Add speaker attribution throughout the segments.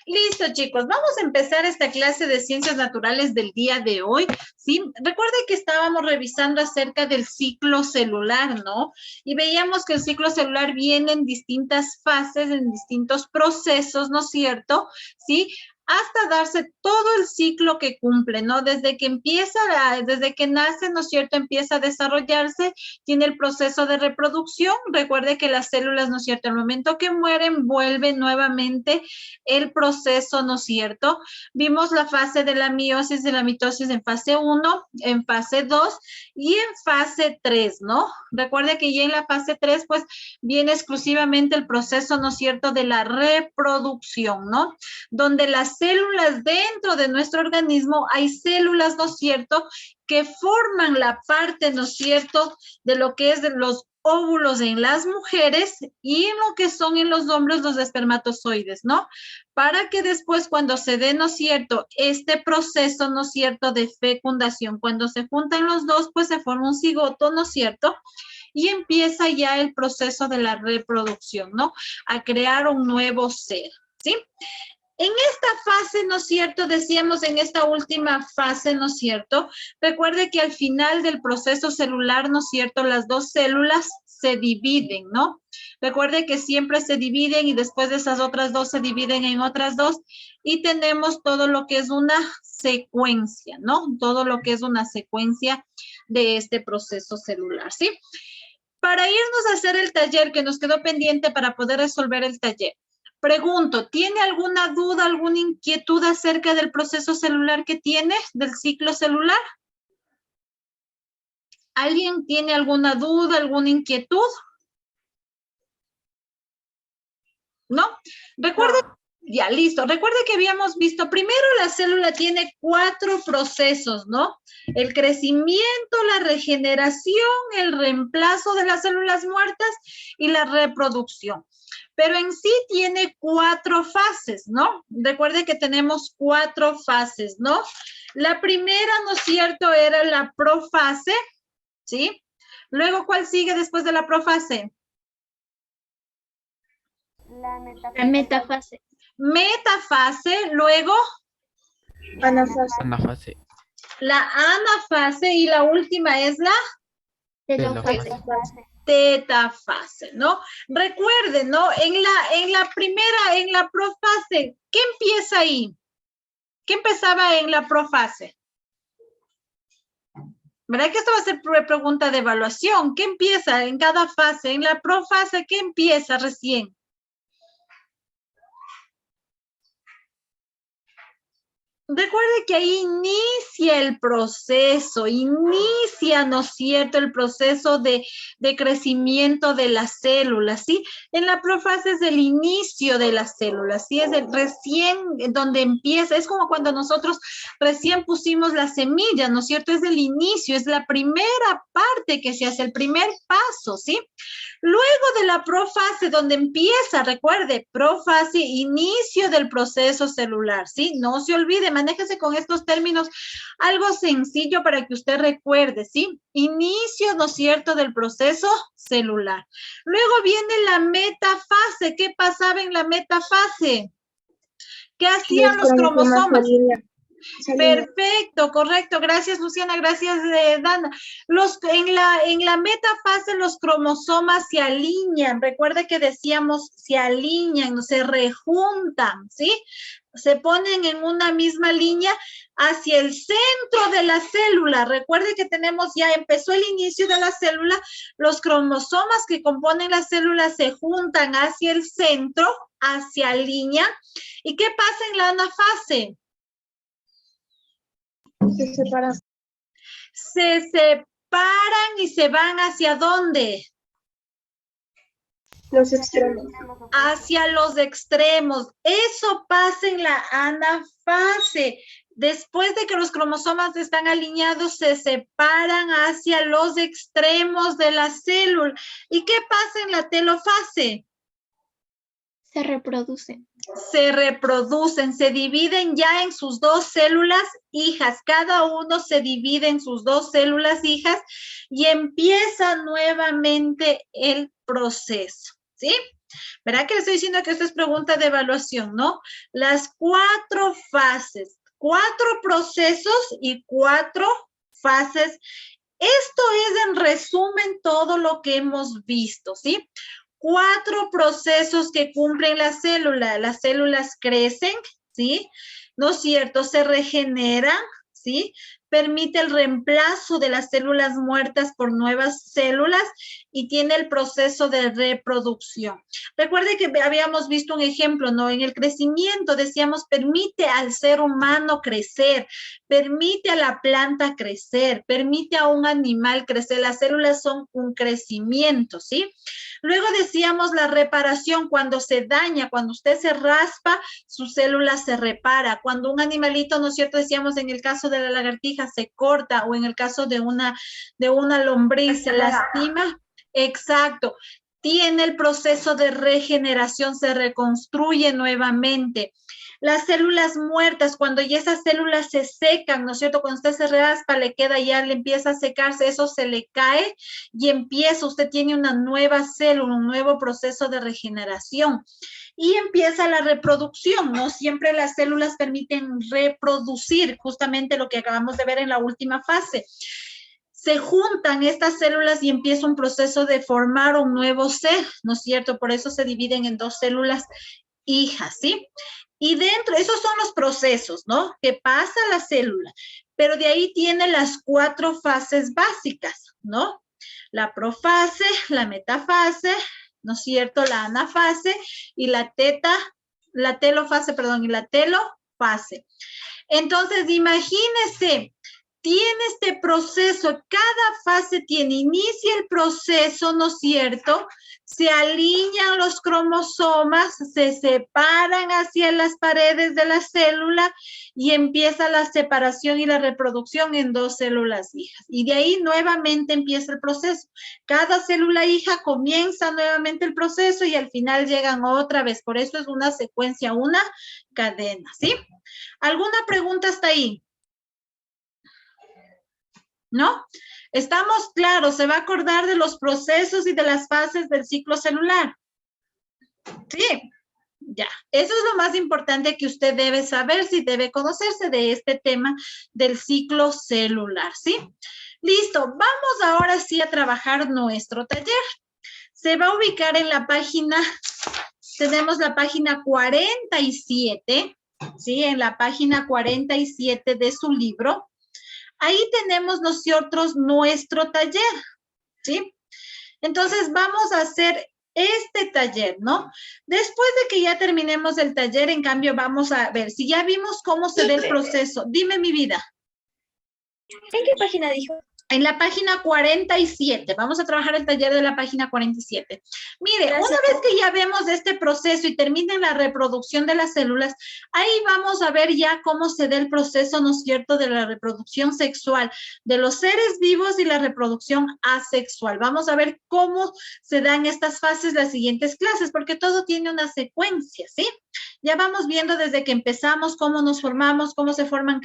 Speaker 1: Listo, chicos, vamos a empezar esta clase de ciencias naturales del día de hoy, ¿sí? Recuerden que estábamos revisando acerca del ciclo celular, ¿no? Y veíamos que el ciclo celular viene en distintas fases, en distintos procesos, ¿no es cierto? ¿Sí? Hasta darse todo el ciclo que cumple, ¿no? Desde que empieza, desde que nace, ¿no es cierto? Empieza a desarrollarse, tiene el proceso de reproducción. Recuerde que las células, ¿no es cierto? Al momento que mueren, vuelven nuevamente el proceso, ¿no es cierto? Vimos la fase de la meiosis, de la mitosis en fase 1, en fase 2 y en fase 3, ¿no? Recuerde que ya en la fase 3, pues, viene exclusivamente el proceso, ¿no es cierto?, de la reproducción, ¿no? Donde las células dentro de nuestro organismo, hay células, ¿no es cierto?, que forman la parte, ¿no es cierto?, de lo que es de los óvulos en las mujeres y en lo que son en los hombres los espermatozoides, ¿no? Para que después cuando se dé, ¿no es cierto?, este proceso, ¿no es cierto?, de fecundación, cuando se juntan los dos, pues se forma un cigoto, ¿no es cierto?, y empieza ya el proceso de la reproducción, ¿no?, a crear un nuevo ser, ¿sí? En esta fase, ¿no es cierto? Decíamos en esta última fase, ¿no es cierto? Recuerde que al final del proceso celular, ¿no es cierto? Las dos células se dividen, ¿no? Recuerde que siempre se dividen y después de esas otras dos se dividen en otras dos y tenemos todo lo que es una secuencia, ¿no? Todo lo que es una secuencia de este proceso celular, ¿sí? Para irnos a hacer el taller que nos quedó pendiente para poder resolver el taller, pregunto, ¿tiene alguna duda, alguna inquietud acerca del proceso celular que tiene, del ciclo celular? ¿Alguien tiene alguna duda, alguna inquietud? ¿No? Recuerde, ya, listo. Recuerde que habíamos visto, primero la célula tiene 4 procesos, ¿no? El crecimiento, la regeneración, el reemplazo de las células muertas y la reproducción. Pero en sí tiene 4 fases, ¿no? Recuerde que tenemos 4 fases, ¿no? La primera, ¿no es cierto?, era la profase, ¿sí? Luego, ¿cuál sigue después de la profase?
Speaker 2: La
Speaker 3: La metafase.
Speaker 1: Metafase, luego
Speaker 3: Anafase.
Speaker 4: Anafase.
Speaker 1: la anafase y la última es la
Speaker 3: Telofase.
Speaker 1: tetafase, ¿no? Recuerden, ¿no? En la primera, en la profase, ¿qué empieza ahí? ¿Qué empezaba en la profase? ¿Verdad que esto va a ser pregunta de evaluación? ¿Qué empieza en cada fase? En la profase, ¿qué empieza recién? Recuerde que ahí inicia el proceso, inicia, ¿no es cierto?, el proceso de crecimiento de las células, ¿sí? En la profase es el inicio de las células, ¿sí? Es el recién donde empieza, es como cuando nosotros recién pusimos la semilla, ¿no es cierto? Es el inicio, es la primera parte que se hace, el primer paso, ¿sí? Luego de la profase, donde empieza, recuerde, profase, inicio del proceso celular, ¿sí? No se olvide, manéjese con estos términos, algo sencillo para que usted recuerde, ¿sí? Inicio, ¿no es cierto?, del proceso celular. Luego viene la metafase. ¿Qué pasaba en la metafase? ¿Qué hacían los cromosomas? Perfecto, correcto. Gracias, Luciana. Gracias, Dana. En la metafase los cromosomas se alinean. Recuerde que decíamos se alinean, se rejuntan, ¿sí? Se ponen en una misma línea hacia el centro de la célula. Recuerde que tenemos ya, empezó el inicio de la célula. Los cromosomas que componen la célula se juntan hacia el centro, hacia línea. ¿Y qué pasa en la anafase?
Speaker 3: Se separan.
Speaker 1: Se separan y se van ¿hacia dónde?
Speaker 3: Los extremos.
Speaker 1: Hacia los extremos. Eso pasa en la anafase. Después de que los cromosomas están alineados, se separan hacia los extremos de la célula. ¿Y qué pasa en la telofase?
Speaker 3: Se reproducen.
Speaker 1: Se reproducen, se dividen ya en sus 2 células hijas. Cada uno se divide en sus 2 células hijas y empieza nuevamente el proceso, ¿sí? ¿Verdad que le estoy diciendo que esto es pregunta de evaluación, no? Las 4 fases, 4 procesos y 4 fases. Esto es en resumen todo lo que hemos visto, ¿sí? 4 procesos que cumplen la célula. Las células crecen, ¿sí? ¿No es cierto? Se regeneran, ¿sí? Permite el reemplazo de las células muertas por nuevas células y tiene el proceso de reproducción. Recuerde que habíamos visto un ejemplo, ¿no? En el crecimiento decíamos, permite al ser humano crecer, permite a la planta crecer, permite a un animal crecer. Las células son un crecimiento, ¿sí? Luego decíamos la reparación, cuando se daña, cuando usted se raspa, su célula se repara. Cuando un animalito, ¿no es cierto? Decíamos en el caso de la lagartija se corta o en el caso de una lombriz se lastima. Exacto. Tiene el proceso de regeneración, se reconstruye nuevamente. Las células muertas, cuando ya esas células se secan, ¿no es cierto? Cuando usted se raspa, le queda ya, le empieza a secarse, eso se le cae y empieza, usted tiene una nueva célula, un nuevo proceso de regeneración. Y empieza la reproducción, ¿no? Siempre las células permiten reproducir, justamente lo que acabamos de ver en la última fase. Se juntan estas células y empieza un proceso de formar un nuevo ser, ¿no es cierto? Por eso se dividen en 2 células hijas, ¿sí? Y dentro, esos son los procesos, ¿no? Que pasa la célula, pero de ahí tiene las 4 fases básicas, ¿no? La profase, la metafase, ¿no es cierto? La anafase y la telofase, y la telofase. Entonces, imagínese, tiene este proceso, cada fase inicia el proceso, ¿no es cierto? Se alinean los cromosomas, se separan hacia las paredes de la célula y empieza la separación y la reproducción en 2 células hijas. Y de ahí nuevamente empieza el proceso. Cada célula hija comienza nuevamente el proceso y al final llegan otra vez. Por eso es una secuencia, una cadena, ¿sí? ¿Alguna pregunta hasta ahí? ¿No? Estamos claros, se va a acordar de los procesos y de las fases del ciclo celular. Sí, ya. Eso es lo más importante que usted debe saber, si debe conocerse de este tema del ciclo celular, ¿sí? Listo, vamos ahora sí a trabajar nuestro taller. Se va a ubicar en la página, tenemos la página 47, ¿sí? En la página 47 de su libro. Ahí tenemos nosotros nuestro taller, ¿sí? Entonces vamos a hacer este taller, ¿no? Después de que ya terminemos el taller, en cambio, vamos a ver, si ya vimos cómo se da el proceso. Dime, mi vida.
Speaker 3: ¿En qué página dijo?
Speaker 1: En la página 47, vamos a trabajar el taller de la página 47. Mire, gracias. Una vez que ya vemos este proceso y termine la reproducción de las células, ahí vamos a ver ya cómo se da el proceso, ¿no es cierto?, de la reproducción sexual de los seres vivos y la reproducción asexual. Vamos a ver cómo se dan estas fases las siguientes clases, porque todo tiene una secuencia, ¿sí? Ya vamos viendo desde que empezamos, cómo nos formamos, cómo se forman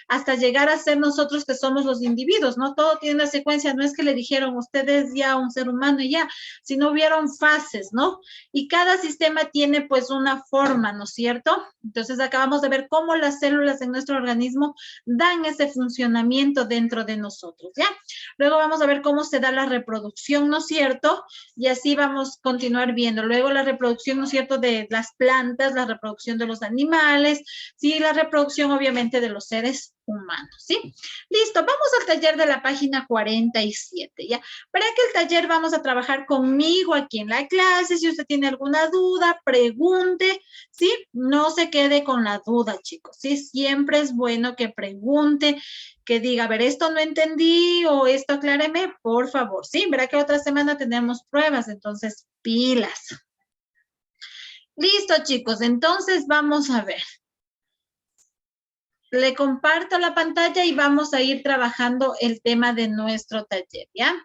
Speaker 1: hasta llegar a ser nosotros que somos los individuos, ¿no? Todo tiene una secuencia, no es que le dijeron, usted es ya un ser humano y ya, sino hubieron fases, ¿no? Y cada sistema tiene pues una forma, ¿no es cierto? Entonces acabamos de ver cómo las células en nuestro organismo dan ese funcionamiento dentro de nosotros, ¿ya? Luego vamos a ver cómo se da la reproducción, ¿no es cierto? Y así vamos a continuar viendo. Luego la reproducción, ¿no es cierto?, de las plantas, la reproducción de los animales, sí, la reproducción obviamente de los seres humanos, ¿sí? Listo, vamos al taller de la página 47, ¿ya? Para que el taller vamos a trabajar conmigo aquí en la clase. Si usted tiene alguna duda, pregunte, ¿sí? No se quede con la duda, chicos, ¿sí? Siempre es bueno que pregunte, que diga, a ver, esto no entendí o esto acláreme, por favor, ¿sí? Verá que otra semana tenemos pruebas, entonces pilas. Listo, chicos, entonces vamos a ver. Le comparto la pantalla y vamos a ir trabajando el tema de nuestro taller, ¿ya?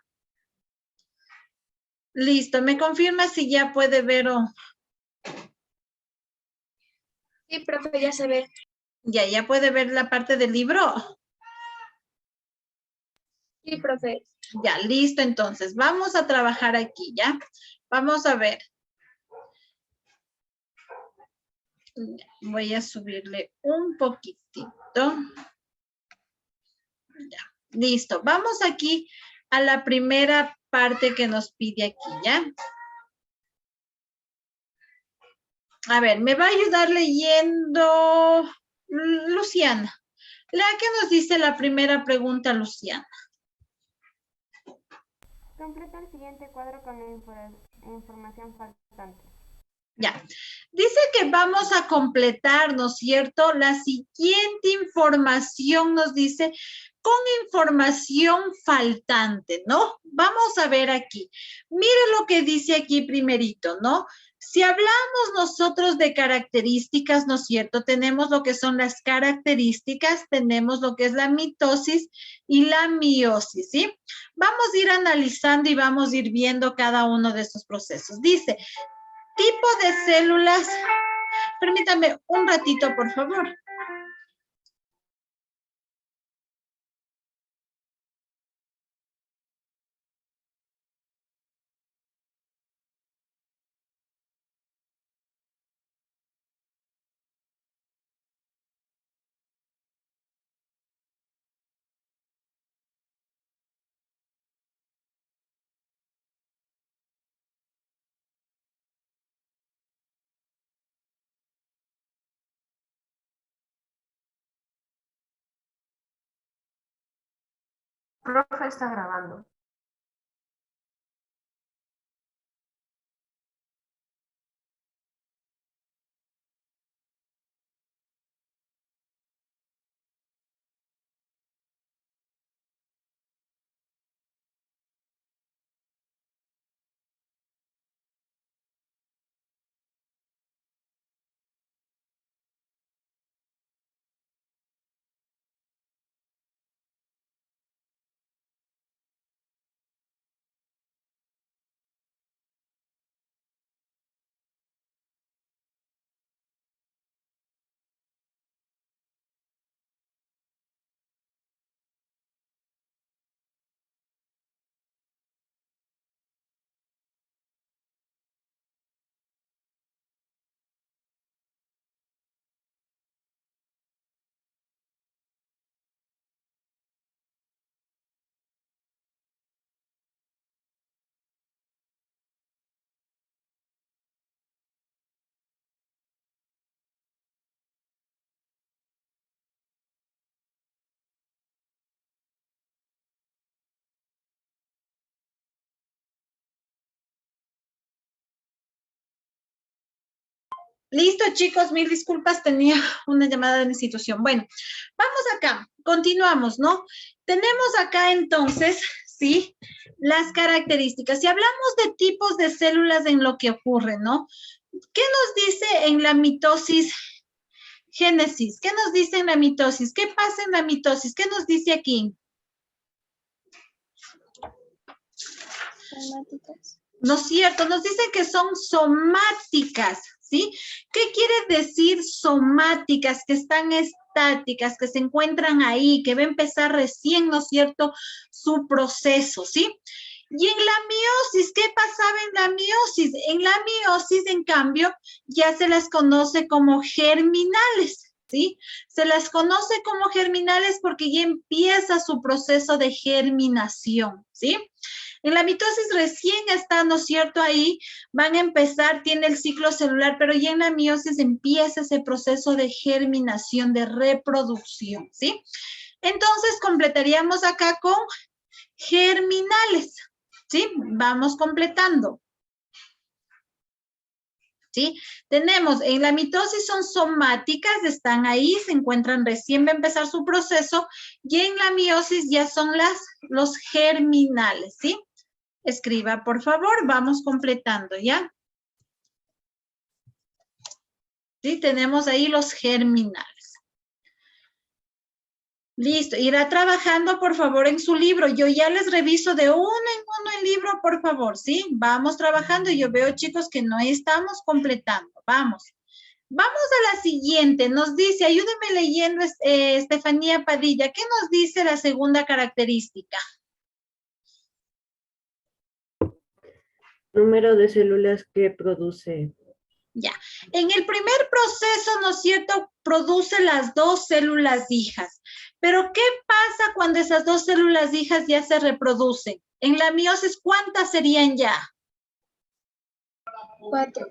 Speaker 1: Listo, ¿me confirma si ya puede ver o...?
Speaker 3: Sí, profe, ya se ve.
Speaker 1: ¿Ya puede ver la parte del libro?
Speaker 3: Sí, profe.
Speaker 1: Ya, listo, entonces, vamos a trabajar aquí, ¿ya? Vamos a ver. Voy a subirle un poquitito. Ya, listo. Vamos aquí a la primera parte que nos pide aquí, ¿ya? A ver, me va a ayudar leyendo Luciana. Lea qué nos dice la primera pregunta, Luciana.
Speaker 2: Completa el siguiente cuadro con la información faltante.
Speaker 1: Ya, dice que vamos a completar, ¿no es cierto? La siguiente información nos dice con información faltante, ¿no? Vamos a ver aquí. Mire lo que dice aquí primerito, ¿no? Si hablamos nosotros de características, ¿no es cierto? Tenemos lo que son las características, tenemos lo que es la mitosis y la meiosis, ¿sí? Vamos a ir analizando y vamos a ir viendo cada uno de estos procesos. Dice, tipo de células. Permítame un ratito, por favor.
Speaker 2: Profe está grabando.
Speaker 1: Listo, chicos, mil disculpas, tenía una llamada de la institución. Bueno, vamos acá, continuamos, ¿no? Tenemos acá entonces, ¿sí? Las características. Si hablamos de tipos de células en lo que ocurre, ¿no? ¿Qué nos dice en la mitosis génesis? ¿Qué nos dice en la mitosis? ¿Qué pasa en la mitosis? ¿Qué nos dice aquí?
Speaker 3: Somáticas.
Speaker 1: ¿No es cierto? Nos dicen que son somáticas, ¿sí? ¿Qué quiere decir somáticas? Que están estáticas, que se encuentran ahí, que va a empezar recién, ¿no es cierto? Su proceso, ¿sí? Y en la meiosis, ¿qué pasaba en la meiosis? En la meiosis, en cambio, ya se las conoce como germinales, ¿sí? Se las conoce como germinales porque ya empieza su proceso de germinación, ¿sí? En la mitosis recién está, ¿no es cierto? Ahí van a empezar, tiene el ciclo celular, pero ya en la meiosis empieza ese proceso de germinación, de reproducción, ¿sí? Entonces completaríamos acá con germinales, ¿sí? Vamos completando. ¿Sí? Tenemos, en la mitosis son somáticas, están ahí, se encuentran recién va a empezar su proceso, y en la meiosis ya son los germinales, ¿sí? Escriba, por favor, vamos completando, ¿ya? Sí, tenemos ahí los germinales. Listo, irá trabajando, por favor, en su libro. Yo ya les reviso de uno en uno el libro, por favor, ¿sí? Vamos trabajando. Yo veo, chicos, que no estamos completando. Vamos. Vamos a la siguiente. Nos dice, ayúdenme leyendo, Estefanía Padilla. ¿Qué nos dice la segunda característica?
Speaker 4: Número de células que produce
Speaker 1: Ya. En el primer proceso, ¿no es cierto?, produce las dos células hijas. Pero, ¿qué pasa cuando esas dos células hijas ya se reproducen? En la meiosis, ¿cuántas serían ya?
Speaker 3: 4.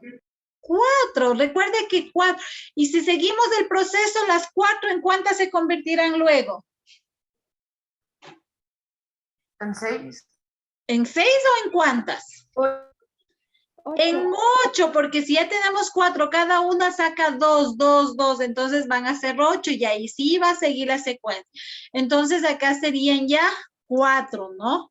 Speaker 1: 4. Recuerde que 4. Y si seguimos el proceso, las 4, ¿en cuántas se convertirán luego?
Speaker 4: En 6.
Speaker 1: ¿En 6 o en cuántas?
Speaker 3: 8.
Speaker 1: En 8, porque si ya tenemos 4, cada una saca 2, 2, 2, entonces van a ser 8 y ahí sí va a seguir la secuencia. Entonces acá serían ya 4, ¿no?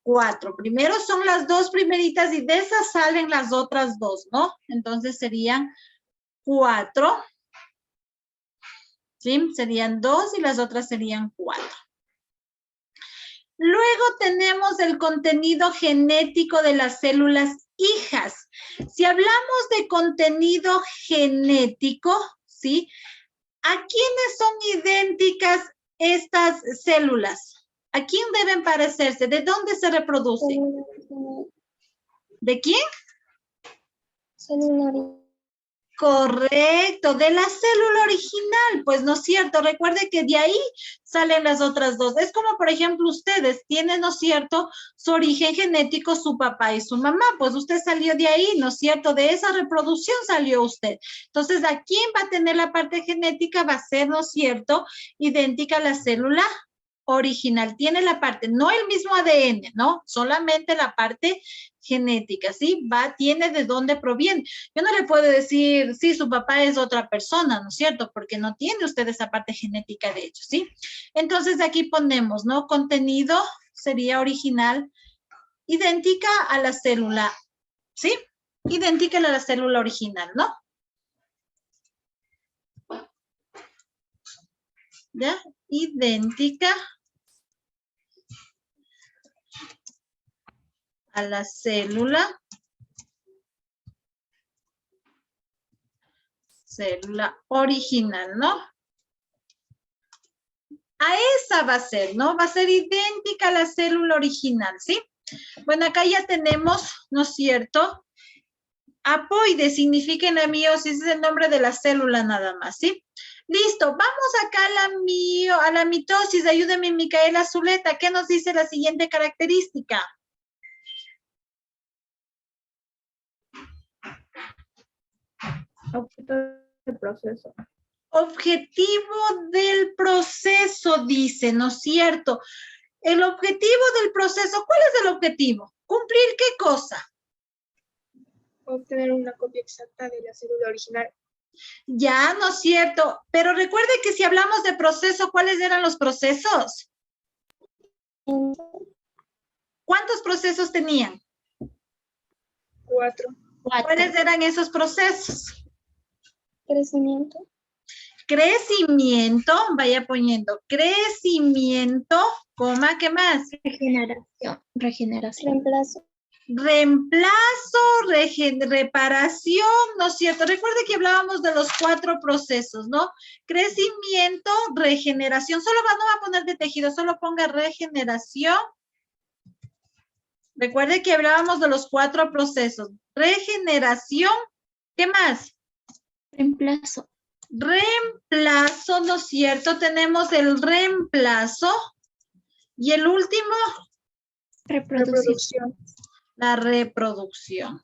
Speaker 1: 4. Primero son las dos primeritas y de esas salen las otras dos, ¿no? Entonces serían 4. ¿Sí? Serían 2 y las otras serían 4. Luego tenemos el contenido genético de las células hijas. Si hablamos de contenido genético, ¿sí? ¿A quiénes son idénticas estas células? ¿A quién deben parecerse? ¿De dónde se reproducen? ¿De quién? Correcto, de la célula original, pues no es cierto, recuerde que de ahí salen las otras dos. Es como, por ejemplo, ustedes tienen, ¿no es cierto?, su origen genético, su papá y su mamá, pues usted salió de ahí, ¿no es cierto?, de esa reproducción salió usted. Entonces, ¿a quién va a tener la parte genética? Va a ser, ¿no es cierto?, idéntica a la célula original. Tiene la parte, no el mismo ADN, ¿no? Solamente la parte genética, ¿sí? Tiene de dónde proviene. Yo no le puedo decir, sí, su papá es otra persona, ¿no es cierto? Porque no tiene usted esa parte genética de hecho, ¿sí? Entonces aquí ponemos, ¿no? Contenido sería original, idéntica a la célula, ¿sí? Idéntica a la célula original, ¿no? ¿Ya? Idéntica a la célula original, ¿no? A esa va a ser, ¿no? Va a ser idéntica a la célula original, ¿sí? Bueno, acá ya tenemos, ¿no es cierto? Apoide significa en la meiosis, es el nombre de la célula nada más, ¿sí? Listo, vamos acá a la mitosis. Ayúdeme, Micaela Zuleta. ¿Qué nos dice la siguiente característica?
Speaker 3: Objeto del proceso.
Speaker 1: Objetivo del proceso, dice, ¿no es cierto? El objetivo del proceso, ¿cuál es el objetivo? ¿Cumplir qué cosa?
Speaker 3: Obtener una copia exacta de la célula original.
Speaker 1: Ya, ¿no es cierto? Pero recuerde que si hablamos de proceso, ¿cuáles eran los procesos? ¿Cuántos procesos tenían?
Speaker 3: 4.
Speaker 1: ¿Cuáles eran esos procesos?
Speaker 3: Crecimiento.
Speaker 1: Crecimiento, vaya poniendo, crecimiento, coma, ¿qué más?
Speaker 3: Regeneración.
Speaker 1: Reemplazo, reparación, ¿no es cierto? Recuerde que hablábamos de los 4 procesos, ¿no? Crecimiento, regeneración, no va a poner de tejido, solo ponga regeneración. Recuerde que hablábamos de los 4 procesos. Regeneración, ¿qué más?
Speaker 3: Reemplazo.
Speaker 1: Reemplazo, ¿no es cierto? Tenemos el reemplazo. Y el último,
Speaker 3: Reproducción.
Speaker 1: la reproducción.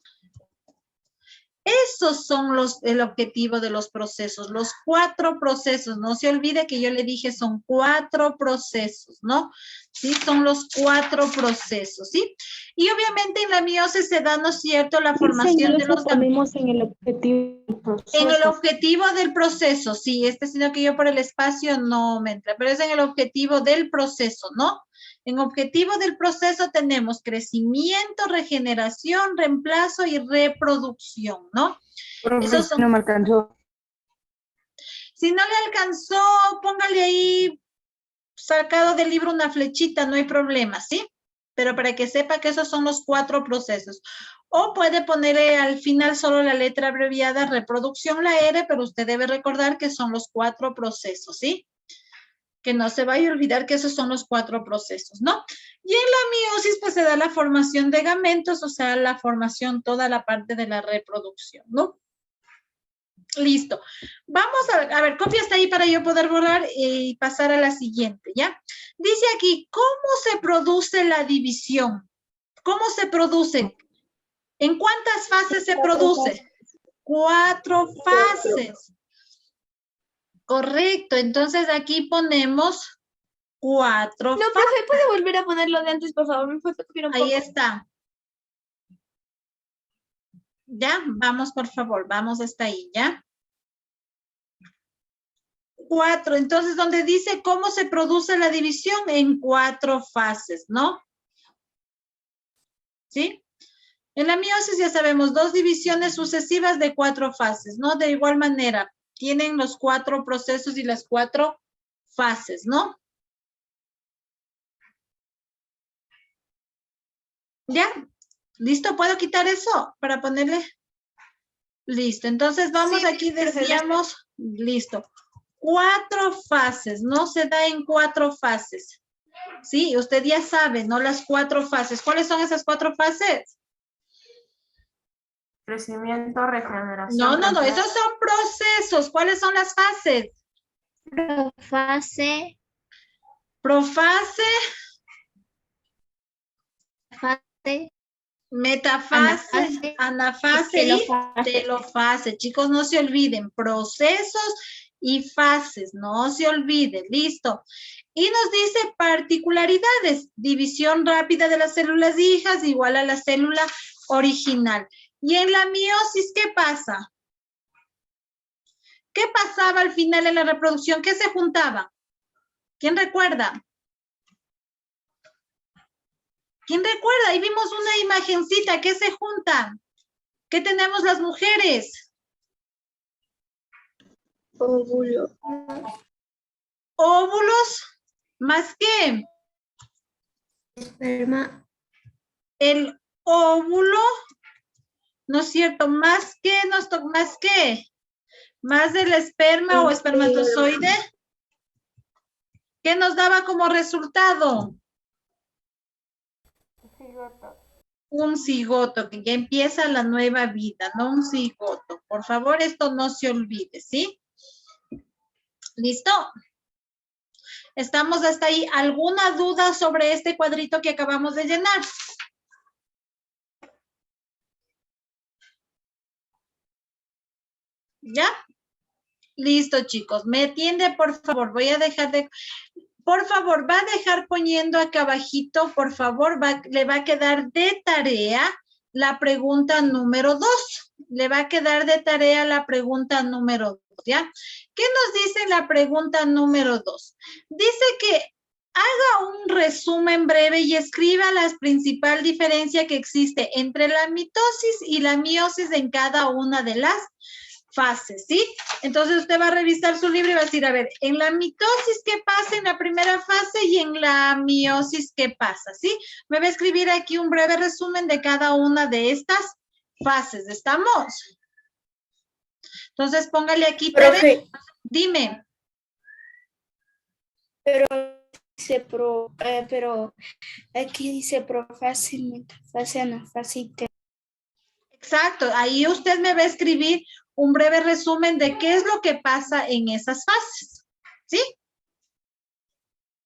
Speaker 1: Esos son el objetivo de los procesos, los 4 procesos. No se olvide que yo le dije son 4 procesos, ¿no? Sí, son los 4 procesos, ¿sí? Y obviamente en la meiosis se da, ¿no es cierto?, la formación de los gametos.
Speaker 4: En el objetivo del proceso.
Speaker 1: En el objetivo del proceso, sí, sino que yo por el espacio no me entra, pero es en el objetivo del proceso, ¿no? En objetivo del proceso tenemos crecimiento, regeneración, reemplazo y reproducción, ¿no? Esos son...
Speaker 4: No me alcanzó.
Speaker 1: Si no le alcanzó, póngale ahí sacado del libro una flechita, no hay problema, ¿sí? Pero para que sepa que esos son los 4 procesos. O puede ponerle al final solo la letra abreviada reproducción, la R, pero usted debe recordar que son los 4 procesos, ¿sí? Que no se vaya a olvidar que esos son los 4 procesos, ¿no? Y en la meiosis, pues se da la formación de gametos, o sea, la formación, toda la parte de la reproducción, ¿no? Listo. Vamos a ver, copia está ahí para yo poder borrar y pasar a la siguiente, ¿ya? Dice aquí, ¿cómo se produce la división? ¿Cómo se produce? ¿En cuántas fases se produce? 4 fases. Correcto, entonces aquí ponemos 4
Speaker 3: No, profe, ¿puede volver a ponerlo de antes, por favor? Me falta copiar un poco.
Speaker 1: Ahí está. Ya, vamos por favor, vamos hasta ahí, ¿ya? 4, entonces donde dice cómo se produce la división en 4 fases, ¿no? ¿Sí? En la meiosis ya sabemos, 2 divisiones sucesivas de 4 fases, ¿no? De igual manera, tienen los 4 procesos y las 4 fases, ¿no? ¿Ya? ¿Listo? ¿Puedo quitar eso para ponerle? Listo. Entonces vamos
Speaker 3: Sí,
Speaker 1: aquí,
Speaker 3: profe,
Speaker 1: decíamos, listo. 4 fases, no se da en 4 fases. Sí, usted ya sabe, ¿no? Las 4 fases. ¿Cuáles son esas 4 fases?
Speaker 4: Crecimiento, regeneración.
Speaker 1: No,
Speaker 4: reemplazo.
Speaker 1: esos son procesos. ¿Cuáles son las fases?
Speaker 3: Profase,
Speaker 1: Profase,
Speaker 3: fase,
Speaker 1: metafase, anafase y telofase. Chicos, no se olviden, procesos y fases, no se olviden, listo. Y nos dice particularidades, división rápida de las células hijas igual a la célula original. Y en la meiosis, ¿qué pasa? ¿Qué pasaba al final en la reproducción? ¿Qué se juntaba? ¿Quién recuerda? ¿Quién recuerda? Ahí vimos una imagencita. ¿Qué se junta? ¿Qué tenemos las mujeres?
Speaker 3: óvulo,
Speaker 1: Óvulos, ¿más qué?
Speaker 3: esperma,
Speaker 1: El óvulo, ¿no es cierto? ¿Más qué? ¿Más qué? ¿Más del esperma o espermatozoide? ¿Qué nos daba como resultado?
Speaker 2: Cigoto.
Speaker 1: Un cigoto, que ya empieza la nueva vida, no un cigoto. Por favor, esto no se olvide, ¿sí? ¿Listo? ¿Estamos hasta ahí? ¿Alguna duda sobre este cuadrito que acabamos de llenar? ¿Ya? Listo, chicos. Me atiende, por favor. Voy a dejar de... Por favor, va a dejar poniendo acá abajito, por favor, le va a quedar de tarea la pregunta número 2. Le va a quedar de tarea la pregunta número 2, ¿ya? ¿Qué nos dice la pregunta número 2? Dice que haga un resumen breve y escriba la principal diferencia que existe entre la mitosis y la meiosis en cada una de las fases, ¿sí? Entonces usted va a revisar su libro y va a decir, a ver, en la mitosis, ¿qué pasa en la primera fase? Y en la meiosis, ¿qué pasa? ¿Sí? Me va a escribir aquí un breve resumen de cada una de estas fases. ¿Estamos? Entonces póngale aquí,
Speaker 3: profe,
Speaker 1: dime.
Speaker 3: pero aquí dice profase, metafase, anafase y
Speaker 1: Exacto, ahí usted me va a escribir un breve resumen de qué es lo que pasa en esas fases, ¿sí?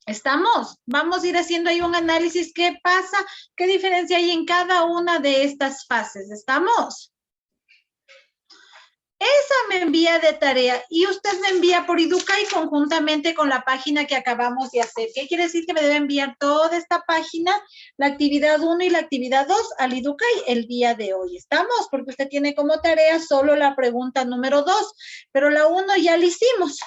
Speaker 1: ¿Estamos? Vamos a ir haciendo ahí un análisis, qué pasa, qué diferencia hay en cada una de estas fases, ¿estamos? Esa me envía de tarea y usted me envía por Educay conjuntamente con la página que acabamos de hacer. ¿Qué quiere decir? Que me debe enviar toda esta página, la actividad 1 y la actividad 2 al Educay el día de hoy. ¿Estamos? Porque usted tiene como tarea solo la pregunta número 2, pero la 1 ya la hicimos.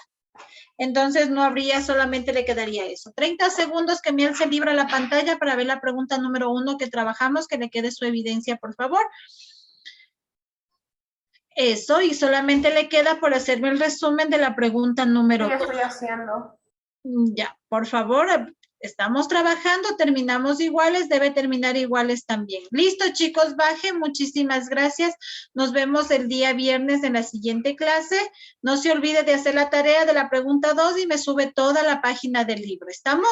Speaker 1: Entonces no habría, solamente le quedaría eso. 30 segundos que Miel se libra la pantalla para ver la pregunta número 1 que trabajamos, que le quede su evidencia, por favor. Eso, y solamente le queda por hacerme el resumen de la pregunta número 2.
Speaker 4: ¿Qué estoy haciendo?
Speaker 1: Ya, por favor, estamos trabajando, terminamos iguales, debe terminar iguales también. Listo, chicos, baje, muchísimas gracias. Nos vemos el día viernes en la siguiente clase. No se olvide de hacer la tarea de la pregunta 2 y me sube toda la página del libro. ¿Estamos?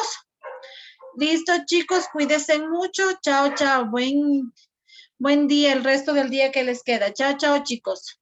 Speaker 1: Listo, chicos, cuídense mucho. Chao, chao. Buen día, el resto del día que les queda. Chao, chao, chicos.